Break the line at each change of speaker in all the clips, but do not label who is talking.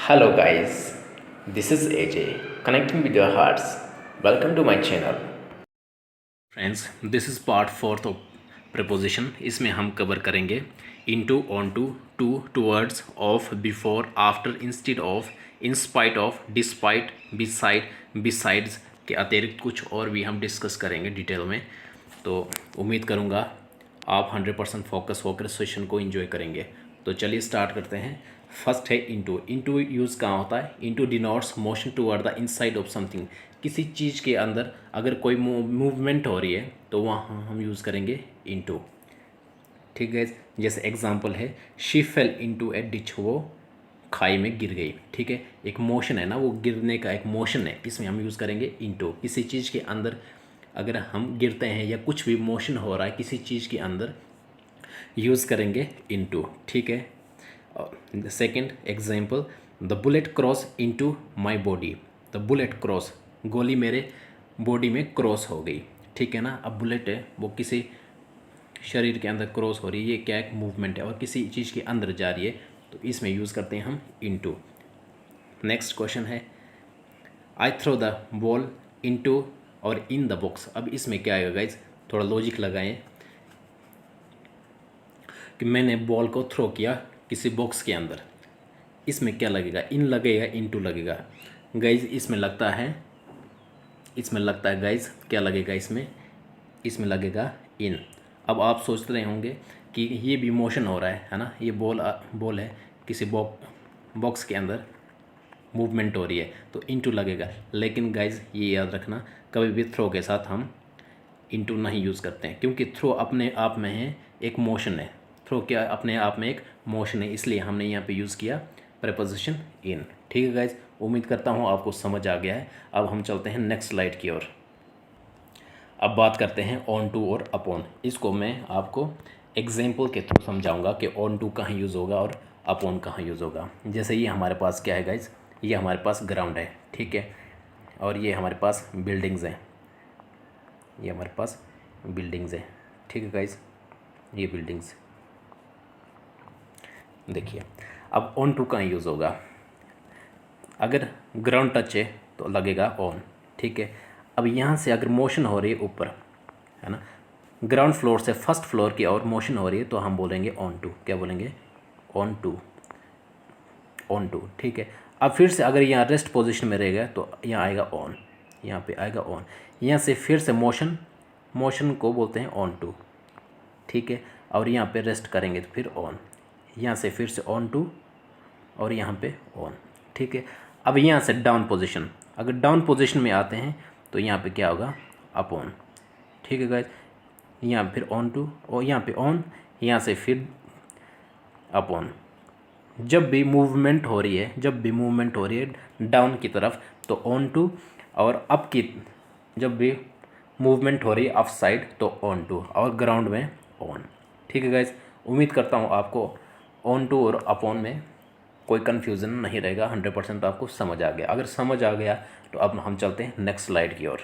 Hello guys, this is AJ connecting with your hearts. Welcome to my channel.
Friends this is part fourth of proposition. इसमें हम cover करेंगे into, onto, towards, of, before, after, instead of, in spite of, despite, beside, besides के अतिरिक्त कुछ और भी हम discuss करेंगे डिटेल में। तो उम्मीद करूँगा आप 100% फोकस होकर सेशन को एंजॉय करेंगे। तो चलिए स्टार्ट करते हैं। फर्स्ट है इनटू। इनटू यूज़ कहाँ होता है? Into denotes motion toward the inside of something. किसी चीज़ के अंदर अगर कोई मूवमेंट हो रही है तो वहाँ हम यूज़ करेंगे इनटू। ठीक है, जैसे एग्जांपल है she fail into A ditch, वो खाई में गिर गई। ठीक है, एक मोशन है ना, वो गिरने का एक मोशन है, इसमें हम यूज़ करेंगे इनटू। किसी चीज़ के अंदर अगर हम गिरते हैं या कुछ भी मोशन हो रहा है किसी चीज़ के अंदर, यूज़ करेंगे इनटू। ठीक है, second example, the bullet cross into my body. The bullet cross, गोली मेरे बॉडी में क्रॉस हो गई। ठीक है ना, अब बुलेट है वो किसी शरीर के अंदर क्रॉस हो रही है, ये क्या एक मूवमेंट है और किसी चीज़ के अंदर जा रही है, तो इसमें यूज़ करते हैं हम इनटू। नेक्स्ट क्वेश्चन है I throw the ball into और इन द बॉक्स। अब इसमें क्या आएगा गाइज, थोड़ा लॉजिक लगाएं कि मैंने बॉल को थ्रो किया किसी बॉक्स के अंदर, इसमें क्या लगेगा? इन लगेगा, इनटू लगेगा? गाइज इसमें लगता है गाइज क्या लगेगा इसमें लगेगा इन। अब आप सोच रहे होंगे कि ये भी मोशन हो रहा है ना, ये बॉल है किसी बॉक्स के अंदर मूवमेंट हो रही है तो इनटू लगेगा। लेकिन गाइज ये याद रखना, कभी भी थ्रो के साथ हम इनटू नहीं यूज़ करते हैं, क्योंकि थ्रो अपने आप में है एक मोशन है। थ्रो क्या अपने आप में एक मोशन है, इसलिए हमने यहाँ पे यूज़ किया प्रेपोजिशन इन। ठीक है गाइज, उम्मीद करता हूँ आपको समझ आ गया है। अब हम चलते हैं नेक्स्ट स्लाइड की ओर। अब बात करते हैं ऑन टू और अपॉन। इसको मैं आपको एग्जाम्पल के थ्रू समझाऊंगा कि ऑन टू कहाँ यूज़ होगा और अपॉन कहाँ यूज़ होगा। जैसे ये हमारे पास क्या है गाइज, ये हमारे पास ग्राउंड है। ठीक है, और ये हमारे पास बिल्डिंग्स हैं, ये हमारे पास बिल्डिंग्स हैं। ठीक है गाइज, ये बिल्डिंग्स देखिए। अब ऑन टू कहाँ यूज़ होगा? अगर ग्राउंड टच है तो लगेगा ऑन। ठीक है, अब यहाँ से अगर मोशन हो रही है ऊपर, है ना, ग्राउंड फ्लोर से फर्स्ट फ्लोर की ओर मोशन हो रही है तो हम बोलेंगे ऑन टू। क्या बोलेंगे? Onto, onto. ठीक है, अब फिर से अगर यहाँ रेस्ट पोजीशन में रहेगा तो यहाँ आएगा ऑन, यहाँ पे आएगा ऑन। यहाँ से फिर से मोशन को बोलते हैं ऑन टू। ठीक है, और यहाँ पे रेस्ट करेंगे तो फिर ऑन, यहाँ से फिर से ऑन टू और यहाँ पे ऑन। ठीक है, अब यहाँ से डाउन पोजीशन, अगर डाउन पोजीशन में आते हैं तो यहाँ पे क्या होगा? Up on. ठीक है गाइज, यहाँ फिर ऑन टू और यहाँ पे ऑन, यहाँ से फिर अप ऑन। जब भी मूवमेंट हो रही है डाउन की तरफ तो ऑन टू, और अप की जब भी मूवमेंट हो रही है अप साइड तो ऑन टू, और ग्राउंड में ऑन। ठीक है गाइज, उम्मीद करता हूँ आपको ऑन टू और अपॉन में कोई कन्फ्यूज़न नहीं रहेगा, 100% आपको समझ आ गया। अगर समझ आ गया तो अब हम चलते हैं नेक्स्ट स्लाइड की ओर।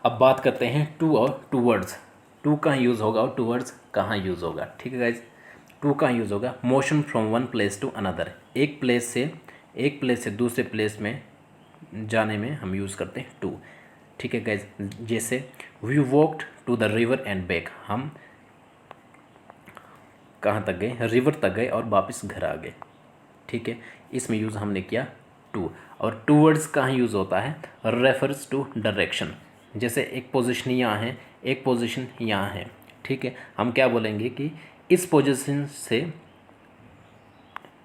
अब बात करते हैं टू और टूवर्ड्स। टू कहाँ यूज़ होगा और टूवर्ड्स कहाँ यूज़ होगा? ठीक है गाइज, टू कहाँ यूज़ होगा? Motion from one place to another, एक प्लेस से दूसरे प्लेस में जाने में हम यूज़ करते हैं टू। ठीक है गाइज, जैसे we walked to the river and back, हम कहाँ तक गए? रिवर तक गए और वापस घर आ गए। ठीक है, इसमें यूज़ हमने किया टू। और टूवर्ड्स कहाँ यूज़ होता है? Refers to direction. जैसे एक पोजीशन यहाँ है, एक पोजीशन यहाँ है। ठीक है, हम क्या बोलेंगे कि इस पोजीशन से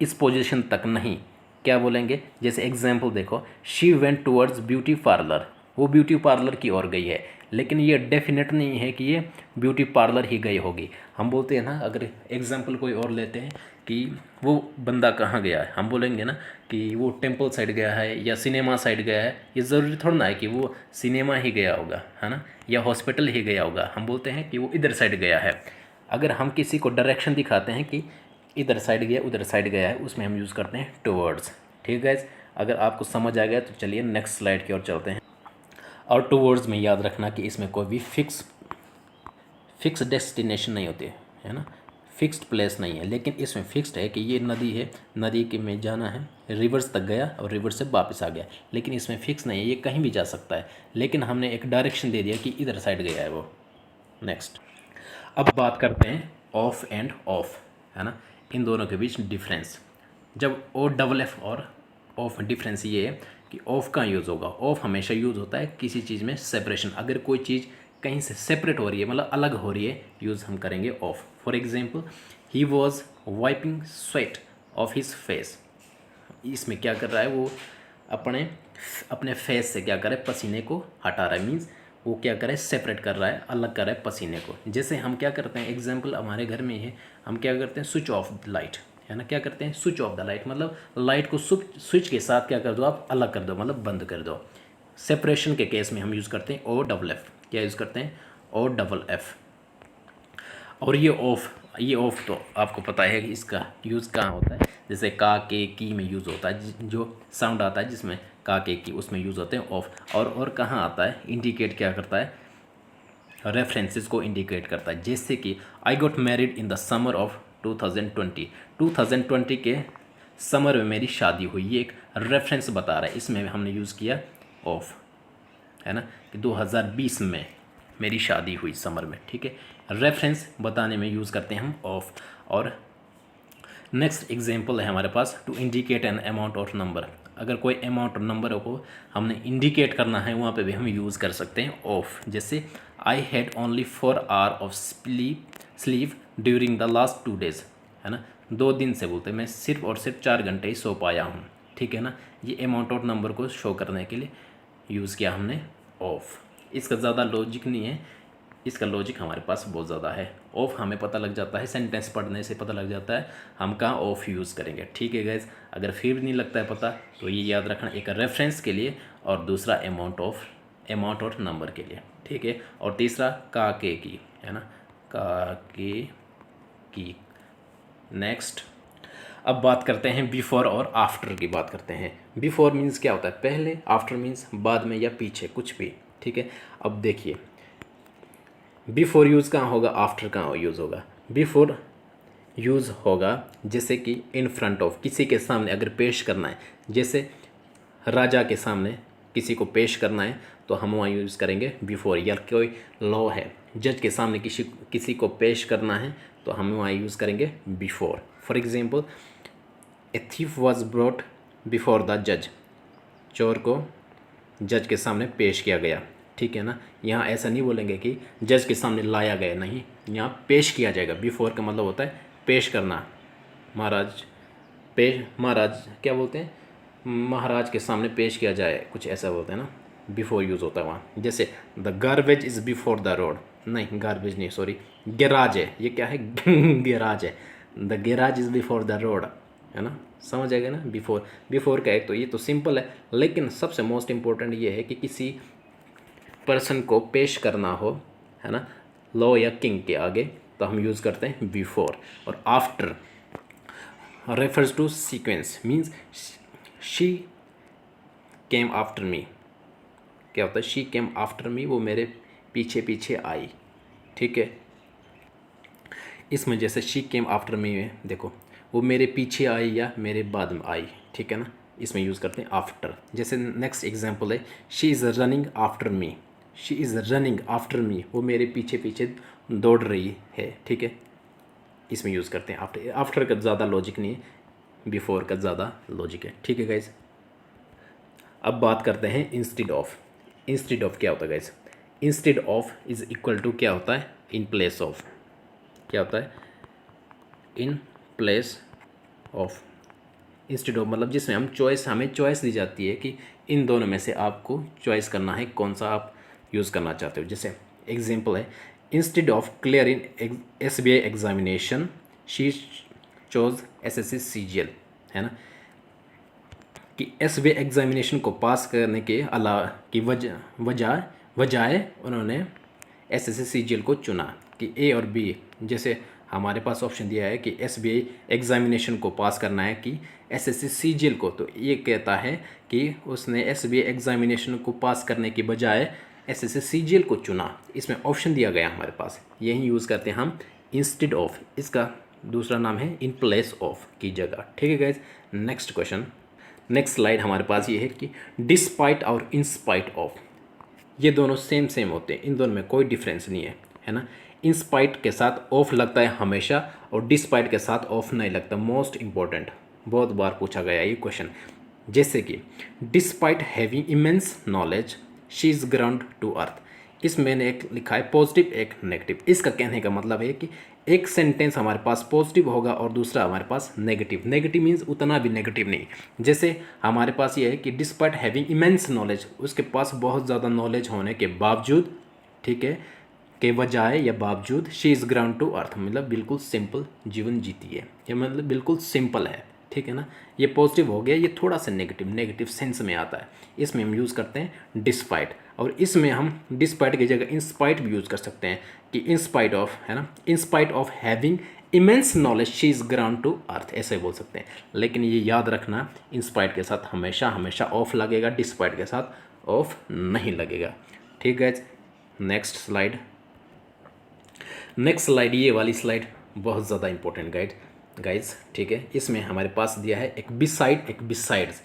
इस पोजीशन तक नहीं, क्या बोलेंगे? जैसे एग्जाम्पल देखो, she went towards beauty parlour, वो ब्यूटी पार्लर की ओर गई है, लेकिन ये डेफिनेट नहीं है कि ये ब्यूटी पार्लर ही गई होगी। हम बोलते हैं ना, अगर एग्जाम्पल कोई और लेते हैं कि वो बंदा कहाँ गया है, हम बोलेंगे ना कि वो टेम्पल साइड गया है या सिनेमा साइड गया है। ये ज़रूरी थोड़ा ना है कि वो सिनेमा ही गया होगा, है ना, या हॉस्पिटल ही गया होगा। हम बोलते हैं कि वो इधर साइड गया है। अगर हम किसी को डायरेक्शन दिखाते हैं कि इधर साइड गया उधर साइड गया है, उसमें हम यूज़ करते हैं टूवर्ड्स। ठीक है, अगर आपको समझ आ गया तो चलिए नेक्स्ट स्लाइड की ओर चलते हैं। और टूवर्ड्स में याद रखना कि इसमें कोई भी फिक्स डेस्टिनेशन नहीं होती है ना, फिक्स्ड प्लेस नहीं है, लेकिन इसमें फिक्स्ड है कि ये नदी है, नदी के में जाना है, रिवर्स तक गया और रिवर्स से वापस आ गया, लेकिन इसमें फिक्स नहीं है, ये कहीं भी जा सकता है, लेकिन हमने एक डायरेक्शन दे दिया कि इधर साइड गया है वो। नेक्स्ट, अब बात करते हैं ऑफ एंड ऑफ, है ना, इन दोनों के बीच डिफरेंस। जब ओ डबल एफ और ऑफ, डिफरेंस ये है कि ऑफ का यूज़ होगा, ऑफ हमेशा यूज़ होता है किसी चीज़ में सेपरेशन, अगर कोई चीज़ कहीं से सेपरेट हो रही है, मतलब अलग हो रही है, यूज़ हम करेंगे of. For example, he was wiping sweat of his face. इसमें क्या कर रहा है वो, अपने अपने फेस से क्या कर रहा है, पसीने को हटा रहा है, मीन्स वो क्या कर रहा है, सेपरेट कर रहा है, अलग कर रहा है पसीने को। जैसे हम क्या करते हैं, एग्जाम्पल हमारे घर में है, हम क्या करते हैं, स्विच ऑफ द लाइट, है ना, क्या करते हैं, स्विच ऑफ द लाइट, मतलब लाइट को स्विच के साथ क्या कर दो आप, अलग कर दो, मतलब बंद कर दो। सेपरेशन के केस में हम यूज़ करते हैं ओ डबल एफ। क्या यूज़ करते हैं, ओ डबल एफ। और ये ऑफ तो आपको पता है कि इसका यूज़ कहाँ होता है, जैसे का के की में यूज़ होता है, जो साउंड आता है जिसमें का के की, उसमें यूज़ होते हैं ऑफ। और कहाँ आता है, इंडिकेट क्या करता है, रेफरेंसेस को इंडिकेट करता है। जैसे कि I got married in the summer of 2020, 2020 के समर में मेरी शादी हुई, ये एक रेफरेंस बता रहा है, इसमें हमने यूज़ किया ऑफ, है ना, कि 2020 में मेरी शादी हुई समर में, ठीक है, रेफरेंस बताने में यूज़ करते हैं हम ऑफ। और नेक्स्ट एग्जांपल है हमारे पास, टू इंडिकेट एन अमाउंट और नंबर। अगर कोई अमाउंट और नंबर को हमने इंडिकेट करना है, वहाँ पे भी हम यूज़ कर सकते हैं ऑफ। जैसे I had only 4 hour of sleep during the last 2 days, है ना, 2 दिन से बोलते हैं मैं सिर्फ और सिर्फ 4 घंटे ही सो पाया हूँ, ठीक है ना। ये अमाउंट और नंबर को शो करने के लिए यूज़ किया हमने ऑफ। इसका ज़्यादा लॉजिक नहीं है, इसका लॉजिक हमारे पास बहुत ज़्यादा है। ऑफ हमें पता लग जाता है, सेंटेंस पढ़ने से पता लग जाता है हम कहाँ ऑफ यूज़ करेंगे, ठीक है गाइज। अगर फिर भी नहीं लगता है पता तो ये याद रखना, एक रेफरेंस के लिए और दूसरा अमाउंट और नंबर के लिए, ठीक है। और तीसरा का के की, है ना, का के की। नेक्स्ट, अब बात करते हैं बिफोर और आफ्टर की बात करते हैं। बिफोर मीन्स क्या होता है, पहले, आफ्टर मीन्स बाद में या पीछे, कुछ भी, ठीक है। अब देखिए, बिफोर यूज़ कहाँ होगा, आफ्टर कहाँ यूज़ होगा। बिफोर यूज़ होगा जैसे कि इन फ्रंट ऑफ, किसी के सामने अगर पेश करना है, जैसे राजा के सामने किसी को पेश करना है तो हम वहाँ यूज़ करेंगे बिफोर। या कोई लॉ है, जज के सामने किसी को पेश करना है तो हम वहाँ यूज़ करेंगे before. For example, a thief was brought before the जज, चोर को जज के सामने पेश किया गया, ठीक है ना। यहाँ ऐसा नहीं बोलेंगे कि जज के सामने लाया गया, नहीं, यहाँ पेश किया जाएगा। बिफोर का मतलब होता है पेश करना, महाराज क्या बोलते हैं, महाराज के सामने पेश किया जाए, कुछ ऐसा बोलते हैं ना, बिफोर यूज़ होता है वहाँ। जैसे the garbage is before the road, नहीं गार्बेज नहीं, सॉरी, गैराज है, ये क्या है गैराज है, the garage is before the road, है ना, समझ आएगा ना। बिफोर का एक तो ये तो सिंपल है, लेकिन सबसे मोस्ट इम्पोर्टेंट ये है कि किसी पर्सन को पेश करना हो, है ना, लॉ या किंग के आगे, तो हम यूज़ करते हैं बिफोर। और after refers to sequence, means she came after me. क्या होता है, शी केम आफ्टर मी, वो मेरे पीछे पीछे आई, ठीक है। इसमें जैसे शी केम आफ्टर मी में देखो, वो मेरे पीछे आई या मेरे बाद में आई, ठीक है ना, इसमें यूज़ करते हैं आफ्टर। जैसे नेक्स्ट एग्जांपल है, she is running after me, she is running after me, वो मेरे पीछे पीछे दौड़ रही है, ठीक है, इसमें यूज़ करते हैं आफ्टर। आफ्टर का ज़्यादा लॉजिक नहीं है, बिफोर का ज़्यादा लॉजिक है, ठीक है गाइज। अब बात करते हैं इंस्टेड ऑफ। इंस्टेड ऑफ क्या होता है guys, instead of is equal to क्या होता है, इन प्लेस ऑफ। क्या होता है, in place of. Instead of मतलब जिसमें हमें चॉइस दी जाती है कि इन दोनों में से आपको चॉइस करना है कौन सा आप यूज़ करना चाहते हो। जैसे एग्जांपल है, instead of clear in SBI examination she chose SSC CGL, है ना, कि SBI एग्जामिनेशन को पास करने के अलावा की बजाय उन्होंने SSC CGL को चुना। कि A और B, जैसे हमारे पास ऑप्शन दिया है कि SBI एग्जामिनेशन को पास करना है कि SSC CGL को, तो ये कहता है कि उसने SBI एग्जामिनेशन को पास करने के बजाय SSC CGL को चुना। इसमें ऑप्शन दिया गया हमारे पास, यही यूज़ करते हैं हम इंस्टेड ऑफ। इसका दूसरा नाम है इन प्लेस ऑफ की जगह। ठीक है guys, next question, next slide हमारे पास ये है कि डिस्पाइट और इंस्पाइट ऑफ, ये दोनों सेम सेम होते हैं, इन दोनों में कोई डिफरेंस नहीं है ना। इंस्पाइट के साथ ऑफ लगता है हमेशा और डिस्पाइट के साथ ऑफ नहीं लगता। मोस्ट इंपॉर्टेंट, बहुत बार पूछा गया ये क्वेश्चन। जैसे कि despite having immense knowledge she is ground to earth, इसमें मैंने एक लिखा है पॉजिटिव एक नेगेटिव। इसका कहने का मतलब है कि एक सेंटेंस हमारे पास पॉजिटिव होगा और दूसरा हमारे पास नेगेटिव। नेगेटिव मीन्स उतना भी नेगेटिव नहीं। जैसे हमारे पास ये है कि डिस्पाइट हैविंग इमेंस नॉलेज, उसके पास बहुत ज़्यादा नॉलेज होने के बावजूद, ठीक है, के बजाय या बावजूद she is ground to earth, मतलब बिल्कुल सिंपल जीवन जीती है, ये मतलब बिल्कुल सिंपल है। ठीक है ना, ये पॉजिटिव हो गया, ये थोड़ा सा नेगेटिव सेंस में आता है। इसमें हम यूज़ करते हैं डिस्पाइट, और इसमें हम डिस्पाइट की जगह इंस्पाइट भी यूज़ कर सकते हैं कि इंस्पाइट ऑफ, है ना, in spite of having immense knowledge she is ground to earth, ऐसे बोल सकते हैं। लेकिन ये याद रखना, इंस्पाइट के साथ हमेशा ऑफ लगेगा, डिस्पाइट के साथ ऑफ नहीं लगेगा। ठीक है, नेक्स्ट स्लाइड, ये वाली स्लाइड बहुत ज़्यादा इंपॉर्टेंट गाइज। ठीक है, इसमें हमारे पास दिया है एक बिसाइड एक बिसाइड्स,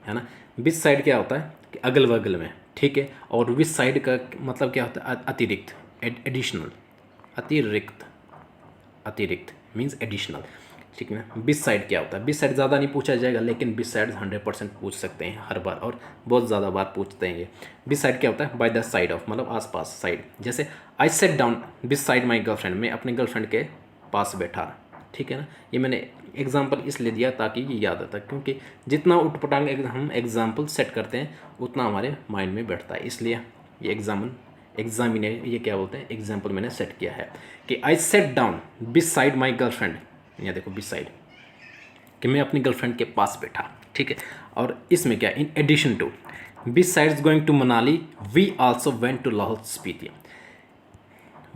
है ना। बिसाइड क्या होता है कि अगल बगल में, ठीक है, और बिसाइड का मतलब क्या होता है अतिरिक्त, एडिशनल, अतिरिक्त मीन्स एडिशनल। ठीक है ना। बिसाइड क्या होता है, बिसाइड ज़्यादा नहीं पूछा जाएगा, लेकिन बिसाइड 100% पूछ सकते हैं हर बार, और बहुत ज़्यादा बार पूछते हैं ये। बिसाइड क्या होता है, बाय द साइड ऑफ, मतलब आसपास, साइड। जैसे I set down beside my girlfriend, मैं अपने गर्लफ्रेंड के पास बैठा। ठीक है ना, ये मैंने एग्जाम्पल इसलिए दिया ताकि ये याद आता है, क्योंकि जितना उटपटांग हम एग्जाम्पल सेट करते हैं उतना हमारे माइंड में बैठता है, इसलिए ये ये क्या बोलते हैं, एग्जाम्पल मैंने सेट किया है कि I set down beside my girlfriend, यहाँ देखो बिसाइड, कि मैं अपनी गर्लफ्रेंड के पास बैठा। ठीक है, और इसमें क्या, in addition to besides going to Manali we also went to Lahaul Spiti.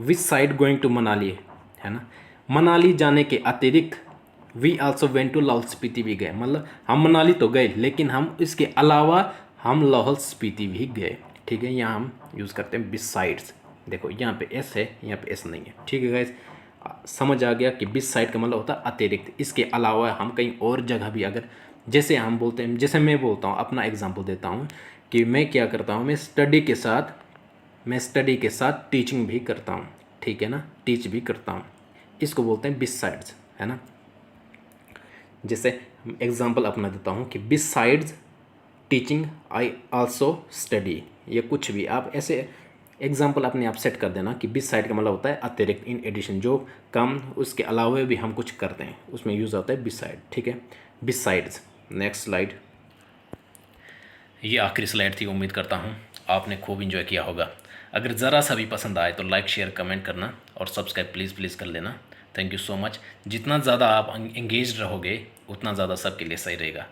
Beside going to Manali, है ना, मनाली जाने के अतिरिक्त we also went to Lahaul Spiti भी गए, मतलब हम मनाली तो गए लेकिन हम इसके अलावा हम लाहौल स्पीति भी गए। ठीक है, यहाँ हम यूज़ करते हैं बिसाइड्स। देखो यहाँ पे एस है, यहाँ पे एस नहीं है। ठीक है गाइस, समझ आ गया कि बिसाइड का मतलब होता है अतिरिक्त, इसके अलावा हम कहीं और जगह भी, अगर जैसे हम बोलते हैं, जैसे मैं बोलता हूँ, अपना एग्जाम्पल देता हूँ कि मैं क्या करता हूँ, मैं स्टडी के साथ टीचिंग भी करता हूँ। ठीक है ना, टीच भी करता हूँ, इसको बोलते हैं बिसाइड्स, है ना। जैसे एग्जांपल अपना देता हूँ कि besides teaching I also study, ये कुछ भी आप ऐसे एग्जांपल अपने आप सेट कर देना कि बिसाइड का मतलब होता है अतिरिक्त, इन एडिशन, जो काम उसके अलावा भी हम कुछ करते हैं उसमें यूज़ होता है बिसाइड। ठीक है, बिसाइड्स। नेक्स्ट स्लाइड, ये आखिरी स्लाइड थी, उम्मीद करता हूँ आपने खूब इंजॉय किया होगा। अगर ज़रा सा भी पसंद आए तो लाइक शेयर कमेंट करना और सब्सक्राइब प्लीज़ कर लेना। Thank you so much. जितना ज़्यादा आप एंगेज रहोगे उतना ज़्यादा सबके लिए सही रहेगा।